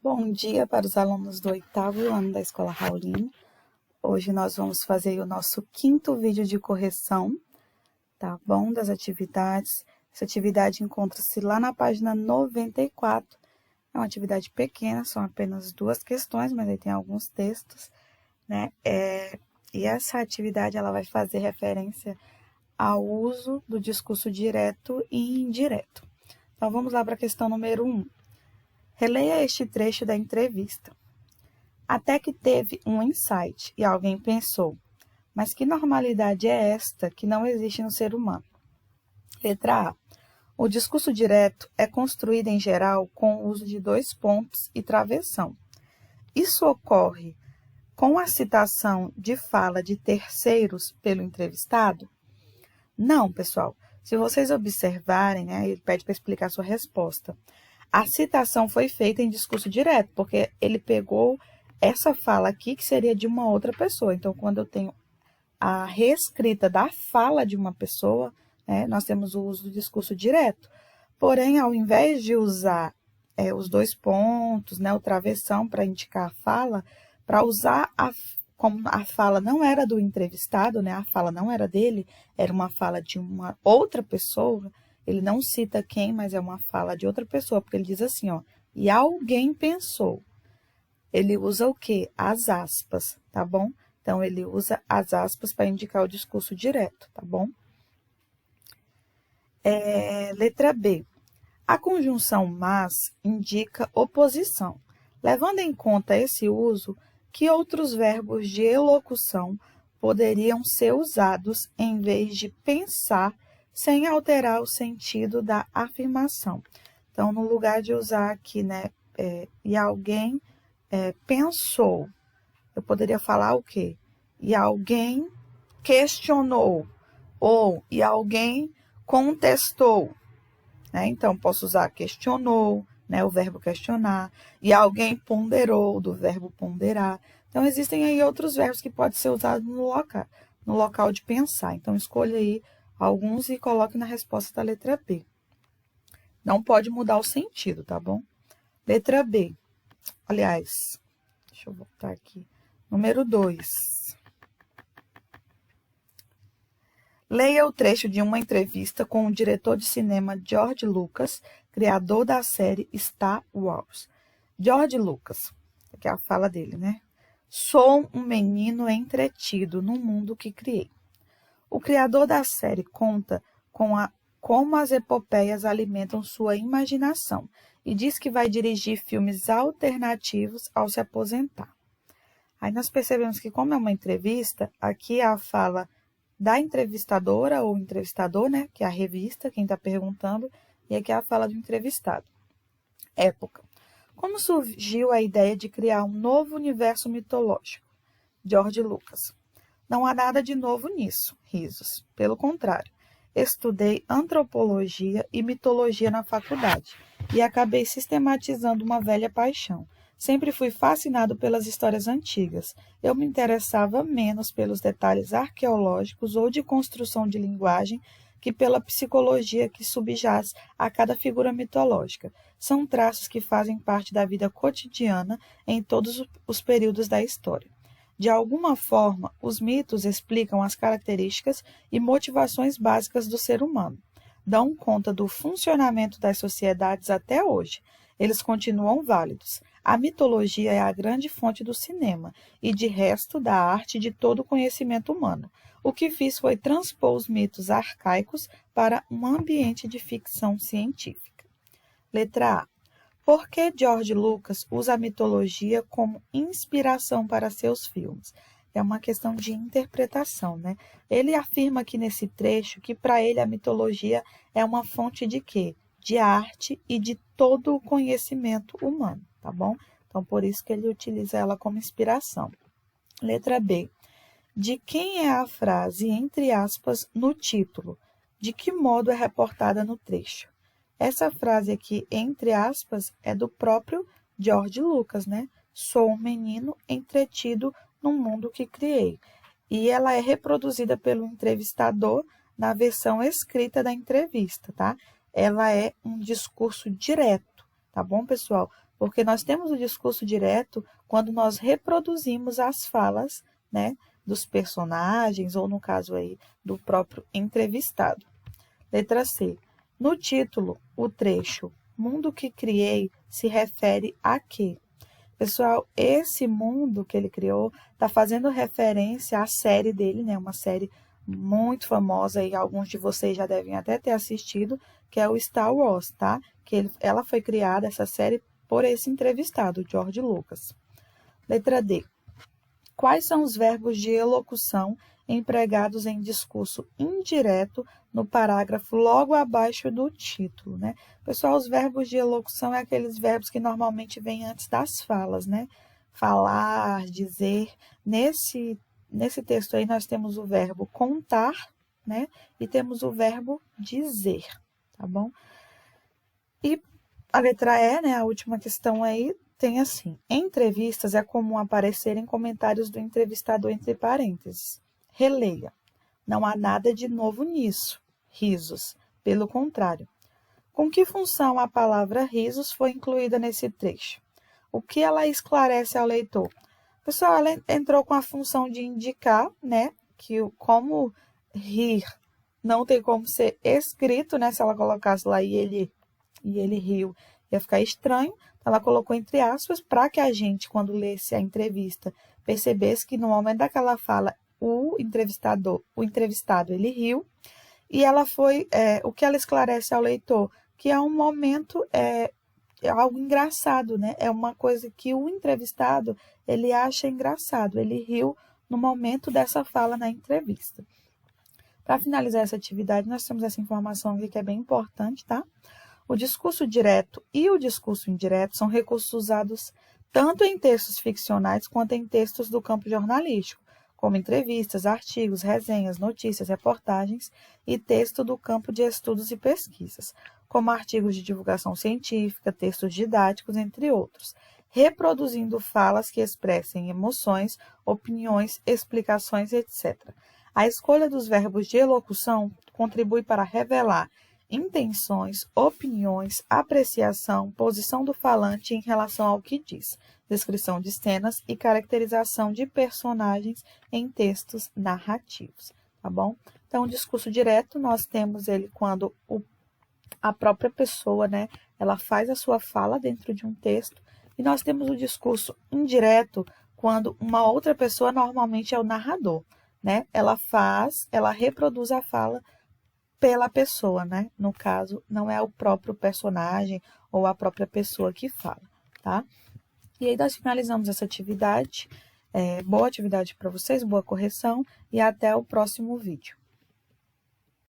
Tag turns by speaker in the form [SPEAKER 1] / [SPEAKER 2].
[SPEAKER 1] Bom dia para os alunos do 8º ano da Escola Raulino. Hoje nós vamos fazer o nosso 5º vídeo de correção, tá bom? Das atividades. Essa atividade encontra-se lá na página 94. É uma atividade pequena, são apenas 2 questões, mas aí tem alguns textos, né? E essa atividade ela vai fazer referência ao uso do discurso direto e indireto. Então, vamos lá para a questão número 1. Releia este trecho da entrevista. Até que teve um insight e alguém pensou, mas que normalidade é esta que não existe no ser humano? Letra A. O discurso direto é construído em geral com o uso de 2 pontos e travessão. Isso ocorre com a citação de fala de terceiros pelo entrevistado? Não, pessoal. Se vocês observarem, né, ele pede para explicar a sua resposta. A citação foi feita em discurso direto, porque ele pegou essa fala aqui, que seria de uma outra pessoa. Então, quando eu tenho a reescrita da fala de uma pessoa, né, nós temos o uso do discurso direto. Porém, ao invés de usar os 2 pontos, né, o travessão para indicar a fala, para usar como a fala não era do entrevistado, né, a fala não era dele, era uma fala de uma outra pessoa. Ele não cita quem, mas é uma fala de outra pessoa, porque ele diz assim, ó, e alguém pensou. Ele usa o quê? As aspas, tá bom? Então, ele usa as aspas para indicar o discurso direto, tá bom? Letra B. A conjunção mas indica oposição. Levando em conta esse uso, que outros verbos de elocução poderiam ser usados em vez de pensar, sem alterar o sentido da afirmação. Então, no lugar de usar aqui, né, e alguém pensou, eu poderia falar o quê? E alguém questionou, ou e alguém contestou, né? Então, posso usar questionou, né, o verbo questionar, e alguém ponderou, do verbo ponderar. Então, existem aí outros verbos que podem ser usados no local de pensar. Então, escolha aí alguns e coloque na resposta da letra B. Não pode mudar o sentido, tá bom? Letra B. Aliás, deixa eu voltar aqui. Número 2. Leia o trecho de uma entrevista com o diretor de cinema George Lucas, criador da série Star Wars. George Lucas, que é a fala dele, né? Sou um menino entretido no mundo que criei. O criador da série conta como as epopeias alimentam sua imaginação e diz que vai dirigir filmes alternativos ao se aposentar. Aí nós percebemos que, como é uma entrevista, aqui é a fala da entrevistadora ou entrevistador, né, que é a revista, quem está perguntando, e aqui é a fala do entrevistado. Época. Como surgiu a ideia de criar um novo universo mitológico? George Lucas. Não há nada de novo nisso, risos. Pelo contrário, estudei antropologia e mitologia na faculdade e acabei sistematizando uma velha paixão. Sempre fui fascinado pelas histórias antigas. Eu me interessava menos pelos detalhes arqueológicos ou de construção de linguagem que pela psicologia que subjaz a cada figura mitológica. São traços que fazem parte da vida cotidiana em todos os períodos da história. De alguma forma, os mitos explicam as características e motivações básicas do ser humano. Dão conta do funcionamento das sociedades até hoje. Eles continuam válidos. A mitologia é a grande fonte do cinema e, de resto, da arte e de todo o conhecimento humano. O que fiz foi transpor os mitos arcaicos para um ambiente de ficção científica. Letra A. Por que George Lucas usa a mitologia como inspiração para seus filmes? É uma questão de interpretação, né? Ele afirma aqui nesse trecho que para ele a mitologia é uma fonte de quê? De arte e de todo o conhecimento humano, tá bom? Então, por isso que ele utiliza ela como inspiração. Letra B. De quem é a frase, entre aspas, no título? De que modo é reportada no trecho? Essa frase aqui, entre aspas, é do próprio George Lucas, né? Sou um menino entretido no mundo que criei. E ela é reproduzida pelo entrevistador na versão escrita da entrevista, tá? Ela é um discurso direto, tá bom, pessoal? Porque nós temos o discurso direto quando nós reproduzimos as falas, né, dos personagens, ou no caso aí, do próprio entrevistado. Letra C. No título, o trecho Mundo que criei se refere a quê? Pessoal, esse mundo que ele criou está fazendo referência à série dele, né? Uma série muito famosa e alguns de vocês já devem até ter assistido, que é o Star Wars, tá? Ela foi criada, essa série, por esse entrevistado, George Lucas. Letra D. Quais são os verbos de elocução empregados em discurso indireto no parágrafo logo abaixo do título, né? Pessoal, os verbos de elocução é aqueles verbos que normalmente vêm antes das falas, né? Falar, dizer. Nesse texto aí nós temos o verbo contar, né? E temos o verbo dizer, tá bom? E a letra E, né? A última questão aí, tem assim: em entrevistas é comum aparecerem comentários do entrevistador entre parênteses. Releia. Não há nada de novo nisso. Risos. Pelo contrário. Com que função a palavra risos foi incluída nesse trecho? O que ela esclarece ao leitor? Pessoal, ela entrou com a função de indicar, né, que como rir não tem como ser escrito, né, se ela colocasse lá e ele riu, ia ficar estranho. Ela colocou entre aspas para que a gente, quando lesse a entrevista, percebesse que no momento daquela fala, o entrevistado, ele riu. E ela foi, o que ela esclarece ao leitor, que é um momento, é algo engraçado, né? É uma coisa que o entrevistado, ele acha engraçado. Ele riu no momento dessa fala na entrevista. Para finalizar essa atividade, nós temos essa informação aqui que é bem importante, tá? O discurso direto e o discurso indireto são recursos usados tanto em textos ficcionais quanto em textos do campo jornalístico, como entrevistas, artigos, resenhas, notícias, reportagens e texto do campo de estudos e pesquisas, como artigos de divulgação científica, textos didáticos, entre outros, reproduzindo falas que expressem emoções, opiniões, explicações, etc. A escolha dos verbos de elocução contribui para revelar intenções, opiniões, apreciação, posição do falante em relação ao que diz, descrição de cenas e caracterização de personagens em textos narrativos, tá bom? Então, o discurso direto, nós temos ele quando a própria pessoa, né, ela faz a sua fala dentro de um texto, e nós temos o discurso indireto quando uma outra pessoa, normalmente é o narrador, né, ela reproduz a fala pela pessoa, né? No caso, não é o próprio personagem ou a própria pessoa que fala, tá? E aí nós finalizamos essa atividade. Boa atividade para vocês, boa correção e até o próximo vídeo.